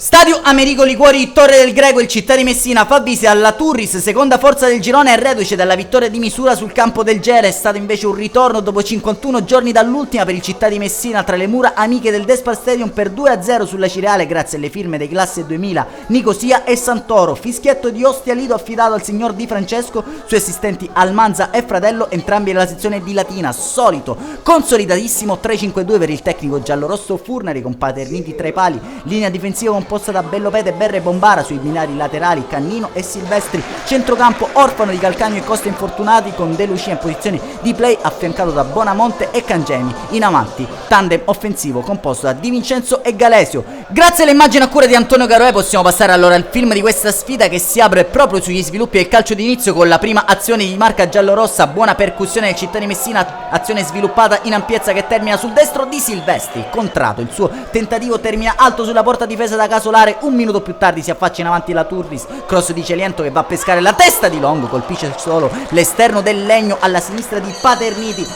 Stadio Americo Liguori, Torre del Greco, il Città di Messina fa visita alla Turris, seconda forza del girone, è reduce dalla vittoria di misura sul campo del Gera. È stato invece un ritorno dopo 51 giorni dall'ultima per il Città di Messina tra le mura amiche del Despal Stadium per 2-0 sulla Cireale grazie alle firme dei classe 2000 Nicosia e Santoro. Fischietto di Ostia Lido affidato al signor Di Francesco, suoi assistenti Almanza e Fratello, entrambi nella sezione di Latina. Solito, consolidatissimo 3-5-2 per il tecnico giallorosso Furnari, con Paterniti tra i pali, linea difensiva composta da Bellopete, Berre e Bombara, sui binari laterali Cannino e Silvestri, centrocampo orfano di Calcagno e Costa infortunati, con De Lucia in posizione di play affiancato da Bonamonte e Cangemi. In avanti tandem offensivo composto da Di Vincenzo e Galesio. Grazie alle immagini a cura di Antonio Caroe possiamo passare allora al film di questa sfida, che si apre proprio sugli sviluppi del calcio d'inizio con la prima azione di marca giallorossa. Buona percussione del Città di Messina, azione sviluppata in ampiezza che termina sul destro di Silvestri. Contrato, il suo tentativo termina alto sulla porta difesa da Casolare. Un minuto più tardi si affaccia in avanti la Turris, cross di Celiento che va a pescare la testa di Longo, colpisce solo l'esterno del legno alla sinistra di Paterniti.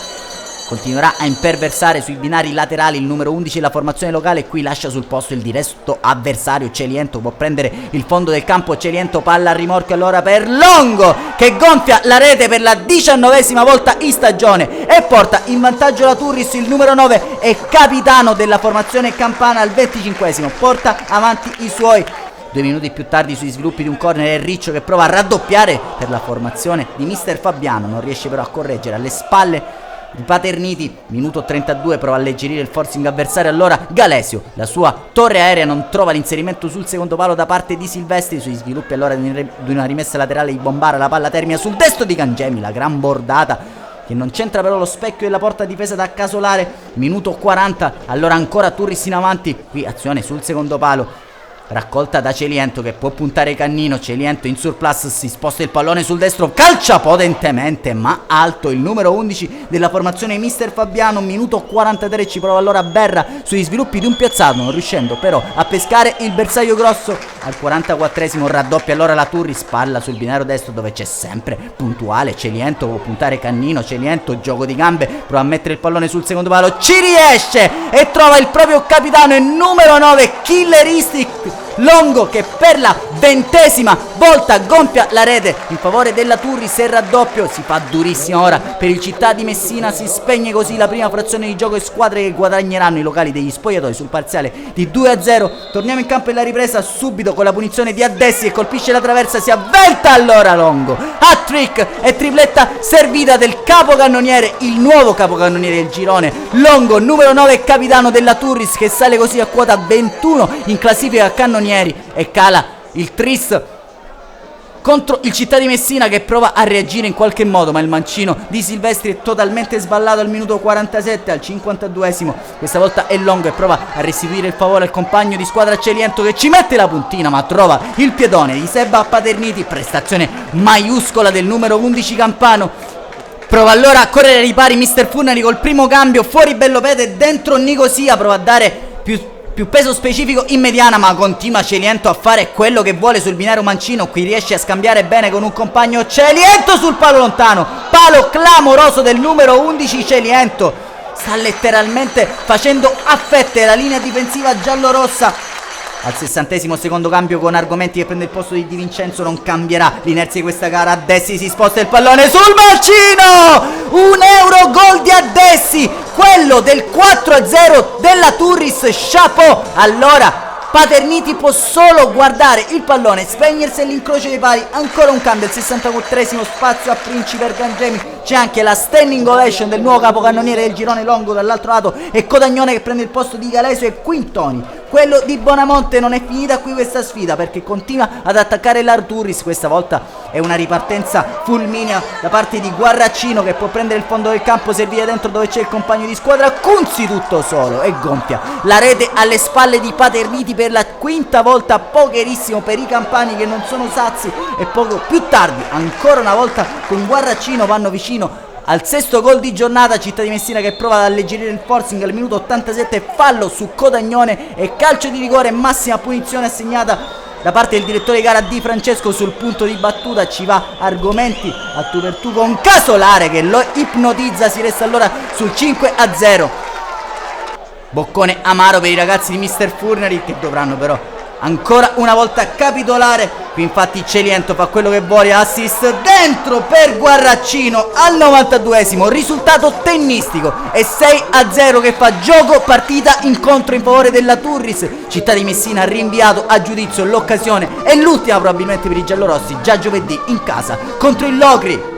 Continuerà a imperversare sui binari laterali il numero 11 della formazione locale, e qui lascia sul posto il diretto avversario. Celiento può prendere il fondo del campo. Celiento, palla a rimorchio allora per Longo, che gonfia la rete per la 19ª volta in stagione e porta in vantaggio la Turris. Il numero 9 è capitano della formazione campana al 25esimo, porta avanti i suoi. 2 minuti più tardi, sui sviluppi di un corner, è Riccio che prova a raddoppiare per la formazione di mister Fabiano, non riesce però a correggere alle spalle di Paterniti. Minuto 32, prova a alleggerire il forcing avversario allora Galesio, la sua torre aerea non trova l'inserimento sul secondo palo da parte di Silvestri. Sui sviluppi allora di una rimessa laterale di Bombara, la palla termina sul destro di Cangemi, la gran bordata che non c'entra però lo specchio della porta difesa da Casolare. Minuto 40, allora ancora Turris in avanti, qui azione sul secondo palo, raccolta da Celiento che può puntare Cannino. Celiento in surplus, si sposta il pallone sul destro, calcia potentemente ma alto il numero 11 della formazione mister Fabiano. Minuto 43, ci prova allora Berra sugli sviluppi di un piazzato, non riuscendo però a pescare il bersaglio grosso. Al 44esimo raddoppia allora la Turris, palla sul binario destro dove c'è sempre puntuale Celiento, può puntare Cannino. Celiento, gioco di gambe, prova a mettere il pallone sul secondo palo, ci riesce e trova il proprio capitano, il numero 9 killeristic Longo, che per la 20ª volta gonfia la rete in favore della Turris e il raddoppio si fa durissima ora per il Città di Messina. Si spegne così la prima frazione di gioco e squadre che guadagneranno i locali degli spogliatoi sul parziale di 2-0. Torniamo in campo e la ripresa subito con la punizione di Addessi che colpisce la traversa, si avvelta allora Longo, hat-trick e tripletta servita del capocannoniere, il nuovo capocannoniere del girone Longo, numero 9 capitano della Turris, che sale così a quota 21 in classifica cannonieri e cala il tris contro il Città di Messina, che prova a reagire in qualche modo, ma il mancino di Silvestri è totalmente sballato al minuto 47. Al 52esimo questa volta è Longo e prova a restituire il favore al compagno di squadra Celiento, che ci mette la puntina ma trova il piedone di Seba Paterniti. Prestazione maiuscola del numero 11 campano. Prova allora a correre ai ripari mister Furnari col primo cambio, fuori Bellopete, dentro Nicosia, prova a dare più peso specifico in mediana, ma continua Celiento a fare quello che vuole sul binario mancino. Qui riesce a scambiare bene con un compagno. Celiento sul palo lontano, palo clamoroso del numero 11 Celiento, sta letteralmente facendo a fette la linea difensiva giallorossa. Al 60esimo secondo cambio con Argomenti che prende il posto di Di Vincenzo, non cambierà l'inerzia di questa gara. Addessi si sposta il pallone sul mancino, un euro gol di Addessi, quello del 4-0 della Turris. Chapeau. Allora Paterniti può solo guardare il pallone, spegnersi all'incrocio dei pali. Ancora un cambio al 64esimo, spazio a Principe per Cangemi, c'è anche la standing ovation del nuovo capocannoniere del girone Longo dall'altro lato e Codagnone che prende il posto di Galesio e Quintoni. Quello di Bonamonte. Non è finita qui questa sfida, perché continua ad attaccare l'Arturis. Questa volta è una ripartenza fulminea da parte di Guarraccino, che può prendere il fondo del campo, servire dentro dove c'è il compagno di squadra Cunzi tutto solo e gonfia la rete alle spalle di Paterniti per la 5ª volta. Pocherissimo per i campani che non sono sazi, e poco più tardi ancora una volta con Guarraccino vanno vicino al 6º gol di giornata. Città di Messina che prova ad alleggerire il forcing al minuto 87, fallo su Codagnone e calcio di rigore, massima punizione assegnata da parte del direttore di gara Di Francesco. Sul punto di battuta ci va Argomenti a tu per tu con Casolare che lo ipnotizza. Si resta allora sul 5-0. Boccone amaro per i ragazzi di mister Furnari, che dovranno però ancora una volta capitolare. Qui infatti Celiento fa quello che vuole, assist dentro per Guarraccino al 92esimo, risultato tennistico, e 6-0 che fa gioco partita incontro in favore della Turris. Città di Messina ha rinviato a giudizio l'occasione e l'ultima probabilmente per i giallorossi già giovedì in casa contro il Locri.